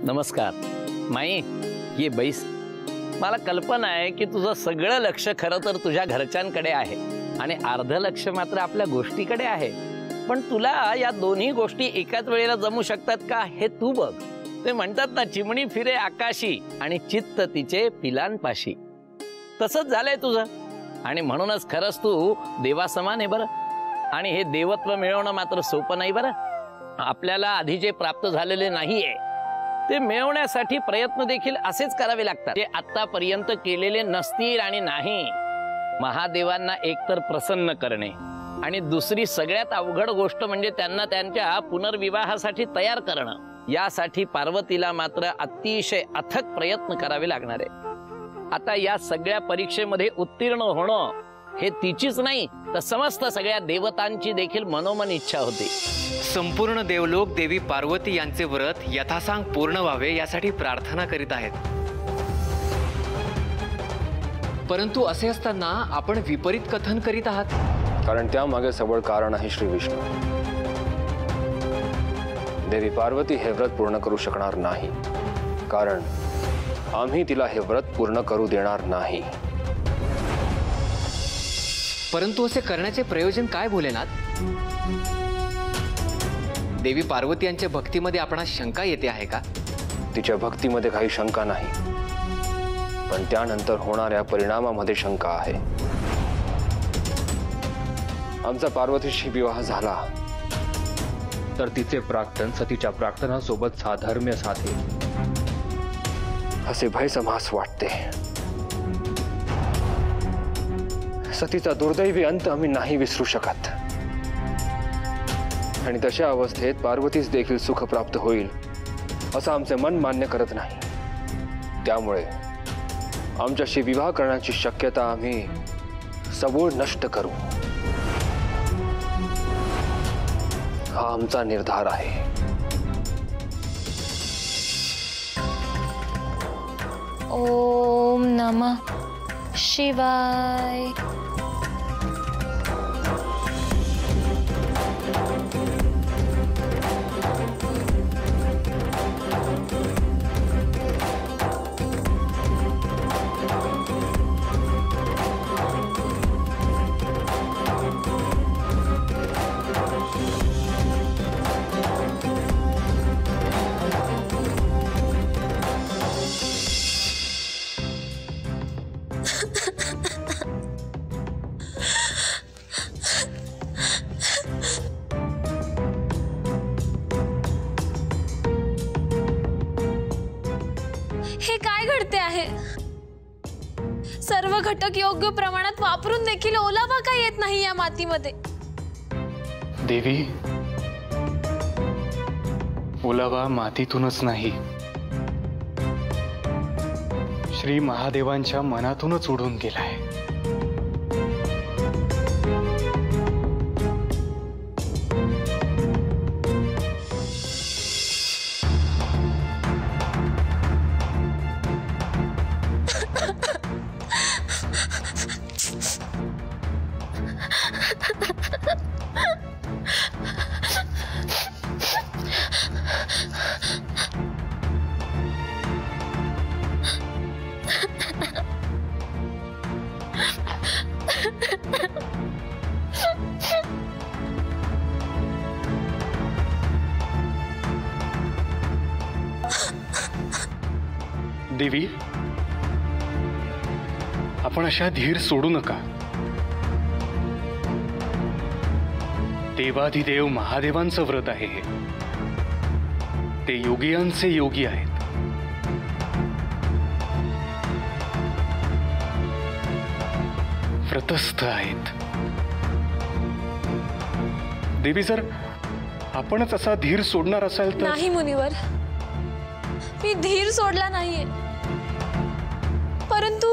नमस्कार माई, ये बैस. मला कल्पना आहे की तुझं सगळं लक्ष खरं तर तुझ्या घरच्यांकडे आहे आणि अर्ध लक्ष मात्र आपल्या गोष्टीकडे आहे. पण तुला या दोन्ही गोष्टी एकाच वेळेला जमू शकतात का हे तू बघ. ते म्हणतात ना, चिमणी फिरे आकाशी आणि चित्त तिचे पिलांपाशी. तसंच झालंय तुझं आणि म्हणूनच खरंच तू देवासमान आहे बरं. आणि हे देवत्व मिळवणं मात्र सोपं नाही बरं. आपल्याला आधी जे प्राप्त झालेले नाहीये ते मिळवण्यासाठी प्रयत्न देखील असेच करावे लागतात जे आतापर्यंत केलेले नसतील. आणि नाही, महादेवांना एकतर प्रसन्न करणे आणि दुसरी सगळ्यात अवघड गोष्ट म्हणजे त्यांना त्यांच्या पुनर्विवाहासाठी तयार करणं. यासाठी पार्वतीला मात्र अतिशय अथक प्रयत्न करावे लागणार आहे. आता या सगळ्या परीक्षेमध्ये उत्तीर्ण होणं हे तिचीच नाही तर समस्त सगळ्या देवतांची देखील मनोमन इच्छा होती. संपूर्ण देवलोक देवी पार्वती यांचे व्रत यथासांग पूर्ण व्हावे यासाठी प्रार्थना करीत आहेत. परंतु असे असताना आपण विपरीत कथन करीत आहात. कारण त्यामागे सबळ कारण आहे श्री विष्णू. देवी पार्वती हे व्रत पूर्ण करू शकणार नाही, कारण आम्ही तिला हे व्रत पूर्ण करू देणार नाही. परंतु असे करण्याचे प्रयोजन काय भोलेनाथ? देवी पार्वती यांच्या भक्तीमध्ये आपणास शंका येते आहे का? तिच्या भक्तीमध्ये काही शंका नाही, पण त्यानंतर होणाऱ्या परिणामामध्ये शंका आहे. आमचा पार्वतीशी विवाह झाला तर तिचे प्राक्तन सतीच्या प्राक्तनासोबत साधर्म्य साधेल असे भयसमास वाटते. सतीचा दुर्दैवी अंत आम्ही नाही विसरू शकत आणि तशा अवस्थेत पार्वतीस देखील सुख प्राप्त होईल असं आमचे मन मान्य करत नाही. त्यामुळे आमच्याशी विवाह करण्याची शक्यता आम्ही सबूळ नष्ट करू हा आमचा निर्धार आहे. ओम नमः शिवाय. हे काय घडते आहे? सर्व घटक योग्य प्रमाणात वापरून देखील ओलावा का येत नाही या मातीमध्ये? देवी, ओलावा मातीतूनच नाही, श्री महादेवांच्या मनातूनच उडून गेलाय. देवी, आपण अशा धीर सोडू नका. देवाधिदेव महादेवांचं व्रत आहे हे. ते योगियांचे योगी आहेत. व्रतस्थ आहेत. देवी, जर आपणच असा धीर सोडणार असाल तर. नाही मुनिवर, मी धीर सोडला नाहीये, परंतु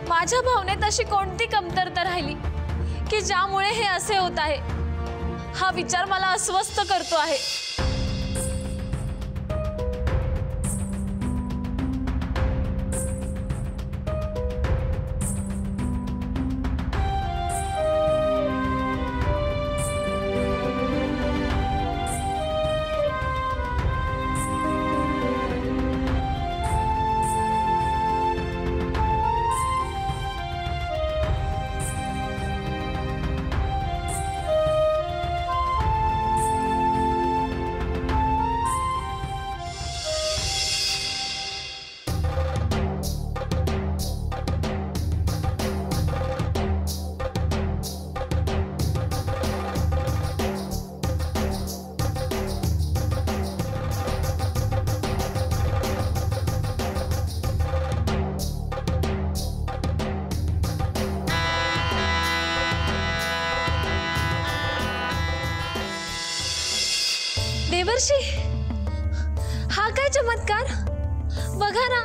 माझ्या भावनेत अशी कोणती कमतरता राहिली की ज्यामुळे हे असे होत आहे? हा विचार मला अस्वस्थ करतो आहे. देवर्षी, हा काय चमत्कार? बघा ना,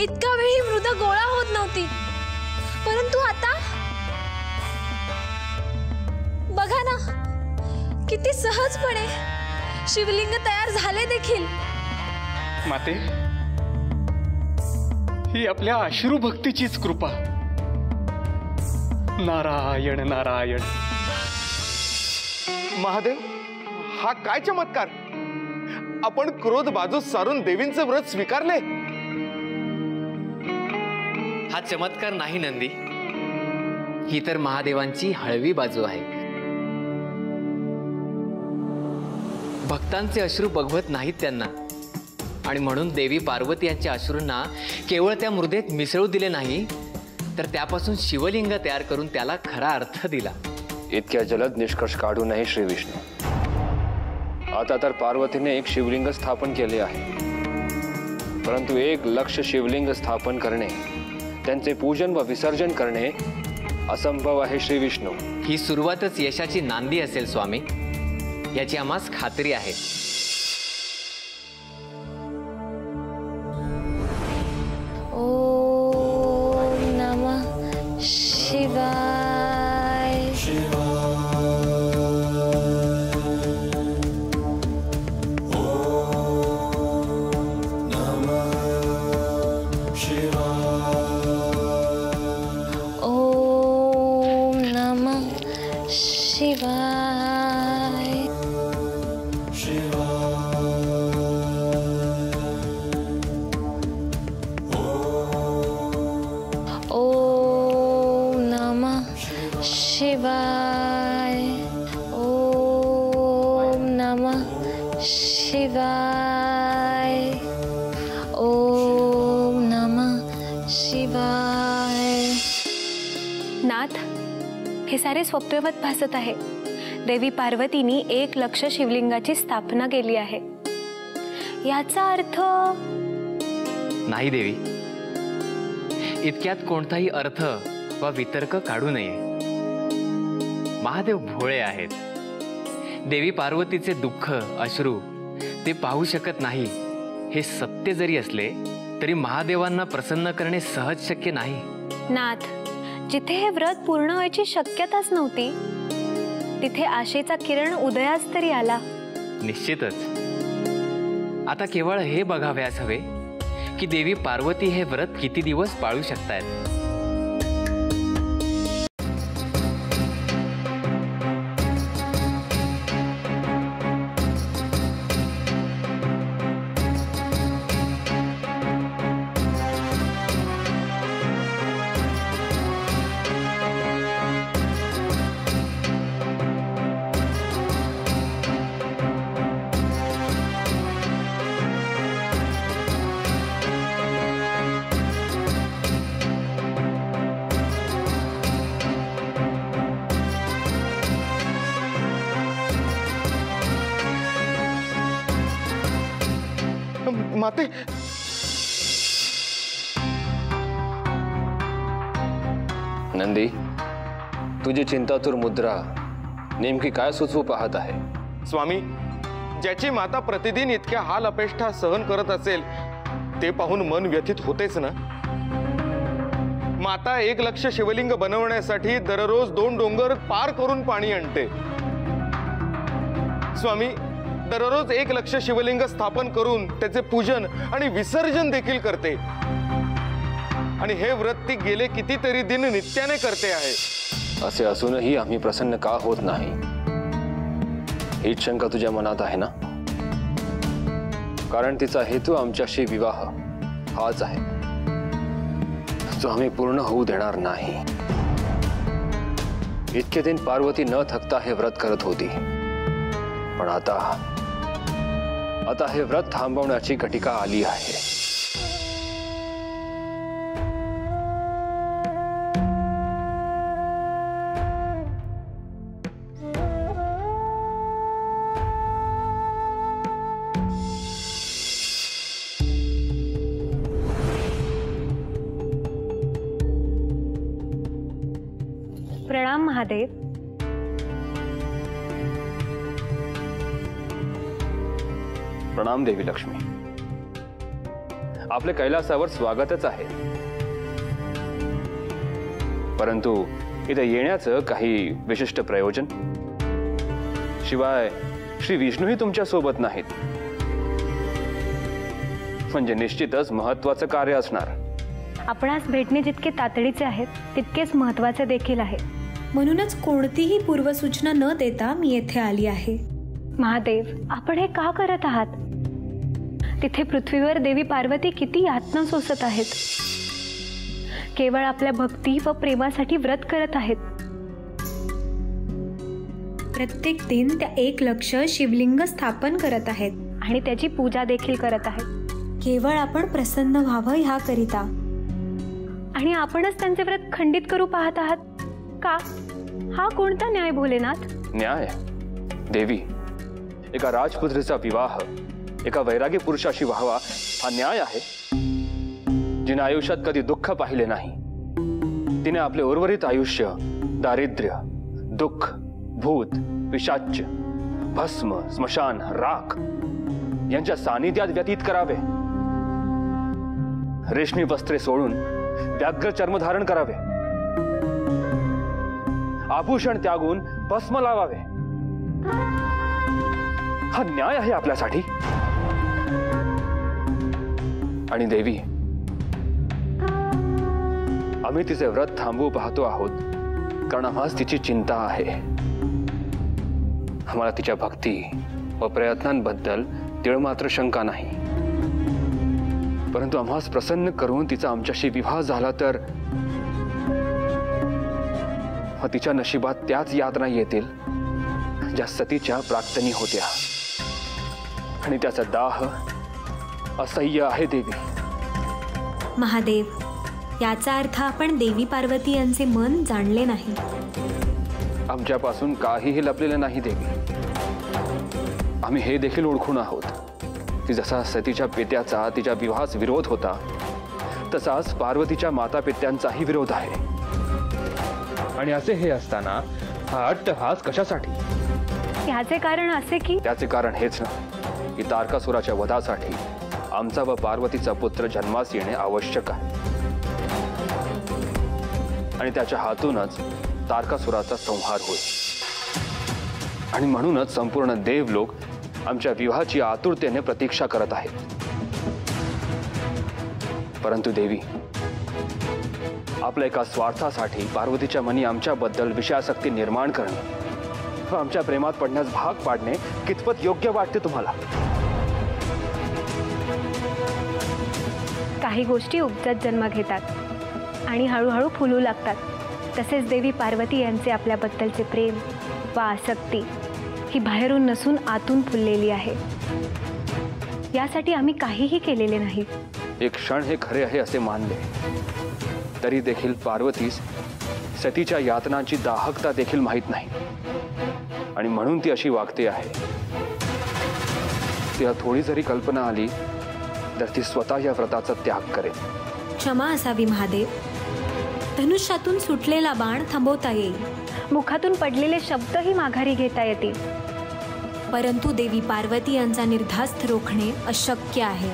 इतका वेळ ही मृदा गोळा होत नव्हती, परंतु आता बघा ना, किती सहजपणे शिवलिंग तयार झाले देखील. माते, ही आपल्या अश्रू भक्तीचीच कृपा. नारायण नारायण. महादेव, हा काय चमत्कार! आपण क्रोध बाजूस सारून देवींचे व्रत स्वीकारले. हा चमत्कार नाही नंदी, ही तर महादेवांची हळवी बाजू आहे. भक्तांचे अश्रू बघवत नाहीत त्यांना, आणि म्हणून देवी पार्वती यांच्या अश्रूंना केवळ त्या मृदेत मिसळू दिले नाही, तर त्यापासून शिवलिंग तयार करून त्याला खरा अर्थ दिला. इतक्या जलद निष्कर्ष काढू नये श्री विष्णू. आता तर पार्वतीने एक शिवलिंग स्थापन केले आहे, परंतु 1,00,000 शिवलिंग स्थापन करणे, त्यांचे पूजन व विसर्जन करणे असंभव आहे श्री विष्णू. ही सुरुवातच यशाची नांदी असेल स्वामी, याची आम्हास खात्री आहे. ओम नमः शिवाय. ओम नमः शिवाय. ओम नमः शिवाय. ओम नमः शिवाय. ओम नमः शिवाय. नाथ, हे सारे स्वप्नवत भासत आहे. देवी पार्वतींनी 1,00,000 शिवलिंगाची स्थापना केली आहे. याचा अर्थ नाही देवी, इतक्यात कोणताही अर्थ वा वितर्क काढू नये. महादेव भोळे आहेत. देवी पार्वतीचे दुःख अश्रू ते पाहू शकत नाही, हे सत्य जरी असले तरी महादेवांना प्रसन्न करणे सहज शक्य नाही. नाथ, जिथे हे व्रत पूर्ण व्हायची शक्यताच नव्हती, तिथे आशेचा किरण उदयास तरी आला. निश्चितच. आता केवळ हे बघावयास हवे की देवी पार्वती हे व्रत किती दिवस पाळू शकतायत. माते, नंदी, तुझी चिंतातूर मुद्रा नेमकी काय सुचवू पाहत आहे? स्वामी, ज्याची माता प्रतिदिन इतक्या हाल अपेष्टा सहन करत असेल ते पाहून मन व्यथित होतेच ना. माता 1,00,000 शिवलिंग बनवण्यासाठी दररोज 2 डोंगर पार करून पाणी आणते. स्वामी, दररोज 1,00,000 शिवलिंग स्थापन करून त्याचे पूजन आणि विसर्जन देखील करते, आणि हे व्रत ती गेले कितीतरी दिन नित्याने करते आहे. असे असूनही आम्ही प्रसन्न का होत नाही, हीच शंका तुझ्या मनात आहे ना? कारण तिचा हेतू आमच्याशी विवाह हाच आहे, जो आम्ही पूर्ण होऊ देणार नाही. इतके दिन पार्वती न थकता हे व्रत करत होती, पण आता हे व्रत थांबवण्याची घटिका आली आहे. प्रणाम महादेव. प्रणाम देवी लक्ष्मी. आपले कैलासावर स्वागतच आहे. परंतु इथे येण्याचं काही विशिष्ट प्रयोजन? शिवाय श्री विष्णूही तुमच्या सोबत नाहीत, म्हणजे निश्चितच महत्वाचं कार्य असणार. आपणास भेटणे जितके तातडीचे आहेत तितकेच महत्वाचे देखील आहे. म्हणूनच कोणतीही पूर्वसूचना न देता मी येथे आली आहे. महादेव, आपण हे का करत आहात? तिथे पृथ्वीवर देवी पार्वती किती यातना सोसत आहेत. केवळ आपल्या भक्ती व प्रेमासाठी व्रत करत आहेत. प्रत्येक दिन त्या 1 लक्ष शिवलिंग स्थापन करत आहेत आणि त्याची पूजा देखील करत आहेत. केवळ आपण प्रसन्न व्हावं ह्याकरिता. आणि आपणच त्यांचे व्रत खंडित करू पाहत आहात का? हा कोणता न्याय भोलेनाथ? न्याय? देवी, एका राजपुत्रीचा विवाह एका वैरागी पुरुषाशी व्हावा हा न्याय आहे? जिने आयुष्यात कधी दुःख पाहिले नाही, तिने आपले उर्वरित आयुष्य दारिद्र्य, दुःख, भूत, पिशाच्य, भस्म, स्मशान, राख यांच्या सानिध्यात व्यतीत करावे. रेशमी वस्त्रे सोडून व्याघ्र चर्मधारण करावे. आभूषण त्यागून भस्म लावावे. हा न्याय आहे आपल्यासाठी? आणि देवी, आम्ही तिचे व्रत थांबवू पाहतो आहोत कारण आम्हास तिची चिंता आहे. आम्हाला तिच्या भक्ती व प्रयत्नांबद्दल तिळमात्र शंका नाही. परंतु आम्हास प्रसन्न करून तिचा आमच्याशी विवाह झाला तर तिच्या नशिबात त्याच यातना येतील ज्या सतीच्या प्राक्तनी होत्या. आणि त्याचा दाह असह्य आहे देवी. महादेव, याचा अर्थ आपण देवी पार्वती यांचे मन जाणले नाही. आमच्यापासून काहीही लपलेलं नाही देवी. आम्ही हे देखील ओळखून आहोत की जसा सतीच्या पित्याचा तिच्या विवाहास विरोध होता तसाच पार्वतीच्या माता पित्यांचाही विरोध आहे. आणि असे हे असताना हा अट्टहास कशासाठी? याचे कारण असे की त्याचे कारण हेच ना की तारकासुराच्या वधासाठी आमचा व पार्वतीचा पुत्र जन्मास येणे आवश्यक आहे. आणि त्याच्या हातूनच तारकासुराचा संहार होईल. आणि म्हणूनच संपूर्ण देवलोक आमच्या विवाहाची आतुरतेने प्रतीक्षा करत आहेत. परंतु देवी, आपल्या एका स्वार्थासाठी पार्वतीच्या मनी आमच्याबद्दल विषयासक्ती निर्माण करणे व आमच्या प्रेमात पडण्यास भाग पाडणे कितपत योग्य वाटते तुम्हाला? काही गोष्टी उपजत जन्म घेतात आणि हळूहळू फुलू लागतात. तसेच देवी पार्वती यांचे आपल्याबद्दलचे प्रेम व आसक्ती ही बाहेरून नसून आतून फुललेली आहे. यासाठी आम्ही काहीही केलेले नाही. एक क्षण हे खरे आहे असे मानले तरी देखील पार्वतीस सतीच्या यातनांची दाहकता देखील माहीत नाही. आणि म्हणून ती अशी वागते आहे. तिला थोडी जरी कल्पना आली तर ती स्वतः या व्रताचा त्याग करेल. क्षमा असावी महादेव. धनुष्यातून सुटलेला बाण थांबवता येईल. मुखातून पडलेले शब्दही माघारी घेता येतील. परंतु देवी पार्वती यांचा निर्धास्त रोखणे अशक्य आहे.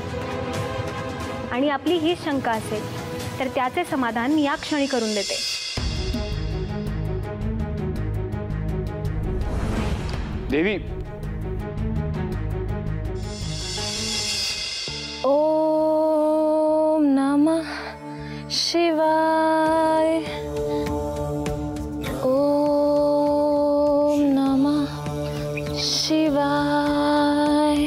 आणि आपली ही शंका असेल तर त्याचे समाधान मी या क्षणी करून देते. देवी, ओम नमः शिवाय. ओम नमः शिवाय.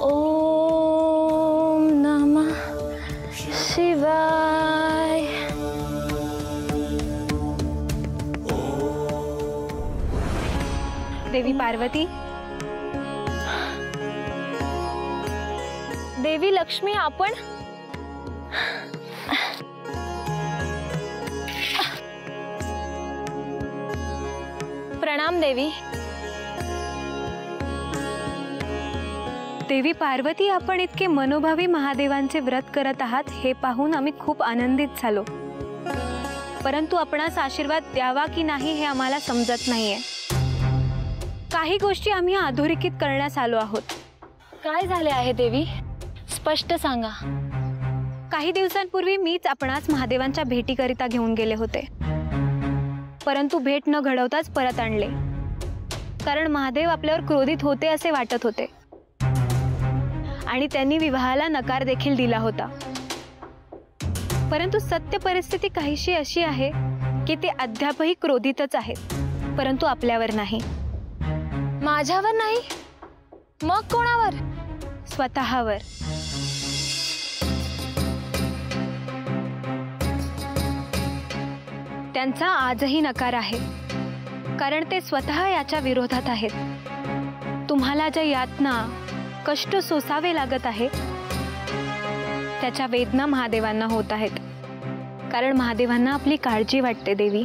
ओम नमः शिवाय. देवी पार्वती, देवी लक्ष्मी, आपण प्रणाम देवी. देवी पार्वती, आपण इतके मनोभावी महादेवांचे व्रत करत आहात हे पाहून आम्ही खूप आनंदित झालो. परंतु आपणास आशीर्वाद द्यावा की नाही हे आम्हाला समजत नाहीये. काही गोष्टी आम्ही अधोरेखित करण्यास आलो आहोत. काय झाले आहे देवी, स्पष्ट सांगा. काही दिवसांपूर्वी मीच आपणास महादेवांच्या भेटीकरिता घेऊन गेले होते, परंतु भेट न घडवताच परत आणले, कारण महादेव आपल्यावर क्रोधित होते असे वाटत होते आणि त्यांनी विवाहाला नकार देखील दिला होता. परंतु सत्य परिस्थिती काहीशी अशी आहे की ते अद्यापही क्रोधितच आहेत, परंतु आपल्यावर नाही. माझ्यावर नाही, मग कोणावर? स्वतःवर. त्यांचा आजही नकार आहे, कारण ते स्वतः याच्या विरोधात आहेत. तुम्हाला ज्या यातना कष्ट सोसावे लागत आहे त्याच्या वेदना महादेवांना होत आहेत, कारण महादेवांना आपली काळजी वाटते देवी.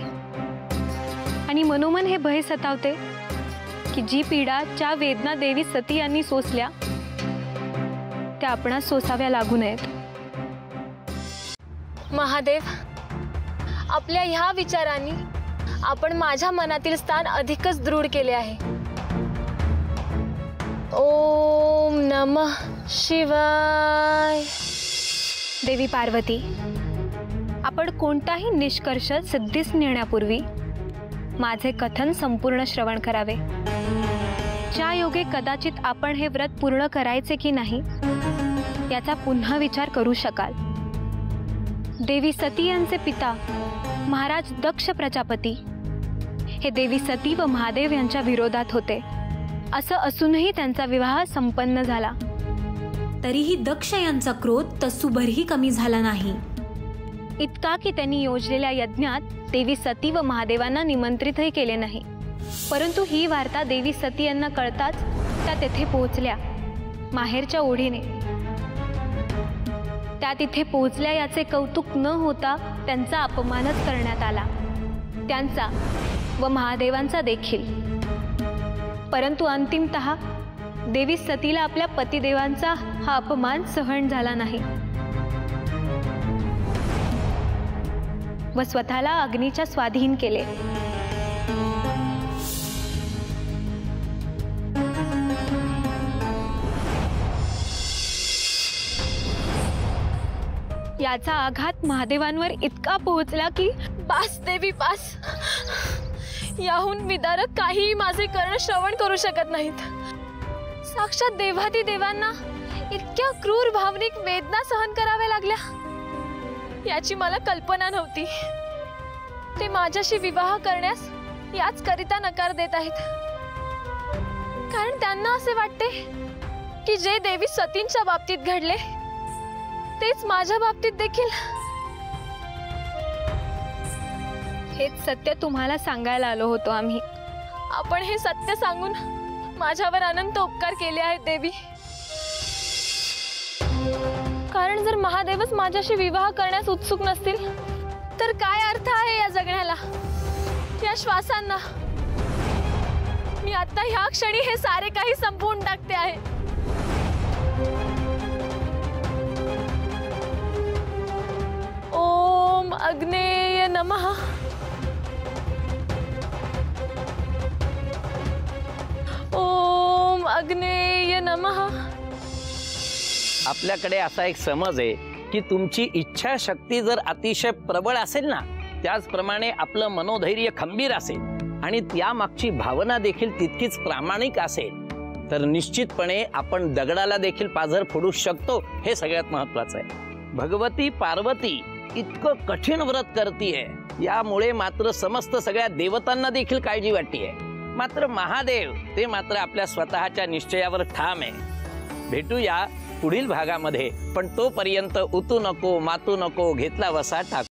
आणि मनोमन हे भय सतावते की जी पीडा, ज्या वेदना देवी सती यांनी सोसल्या त्या आपणास सोसाव्या लागू नयेत. महादेव, आपल्या ह्या विचारांनी आपण माझ्या मनातील स्थान अधिकच दृढ केले आहे. ओम नमः शिवाय. देवी पार्वती, आपण कोणताही निष्कर्ष सिद्धीस नेण्यापूर्वी माझे कथन संपूर्ण श्रवण करावे. ज्या योगे कदाचित आपण हे व्रत पूर्ण करायचे की नाही याचा पुन्हा विचार करू शकाल. देवी सती यांचे पिता महाराज दक्ष प्रजापती हे देवी सती व महादेव यांच्या विरोधात होते. असं असूनही त्यांचा विवाह संपन्न झाला. तरीही दक्ष यांचा क्रोध तसूभरही कमी झाला नाही. इतका की त्यांनी योजलेल्या यज्ञात देवी सती व महादेवांना निमंत्रितही केले नाही. परंतु ही वार्ता देवी सती यांना कळताच त्या तेथे पोहोचल्या माहेरच्या ओढीने. त्या तिथे पोहोचल्या याचे कौतुक न होता त्यांचा अपमानच करण्यात आला, त्यांचा व महादेवांचा देखील. परंतु अंतिमतः देवी सतीला आपल्या पतिदेवांचा हा अपमान सहन झाला नाही व स्वतःला अग्नीच्या स्वाधीन केले. याचा आघात महादेवांवर इतका पोहोचला की बास देवी बास. याहून विदारक काहीही माझे कर्ण श्रवण करू शकत नाहीत. साक्षात देवाती देवांना इतक्या क्रूर भावनिक वेदना सहन कराव्या लागल्या याची मला कल्पना नव्हती. ते माझ्याशी विवाह करण्यास याच करिता नकार देत आहेत, कारण त्यांना असे वाटते की जे देवी सतींच्या बाबतीत घडले तेच माझ्या बाबतीत देखील. हेच सत्य तुम्हाला सांगायला आलो होतो आम्ही. आपण हे सत्य सांगून माझ्यावर अनंत उपकार केले आहेत देवी. कारण जर महादेवच माझ्याशी विवाह करण्यास उत्सुक नसतील तर काय अर्थ आहे या जगण्याला, या श्वासांना. मी आता ह्या क्षणी हे सारे काही संपवून टाकते आहे. ओम अग्नेय नमः. ओम अग्नेय नमः. आपल्याकडे असा एक समज आहे की तुमची इच्छाशक्ती जर अतिशय प्रबळ असेल ना, त्याचप्रमाणे आपलं मनोधैर्य खंबीर असेल आणि त्यामागची भावना देखील तितकीच प्रामाणिक असेल तर निश्चितपणे आपण दगडाला देखील पाझर फोडू शकतो. हे सगळ्यात महत्त्वाचं आहे. भगवती पार्वती इतकं कठीण व्रत करतीये, यामुळे मात्र समस्त सगळ्या देवतांना देखील काळजी वाटतीये. मात्र महादेव ते मात्र आपल्या स्वतःच्या निश्चयावर ठाम आहे. भेटूया पुढील भागामध्ये, पण तोपर्यंत उतू नको मातू नको घेतला वसा टाकू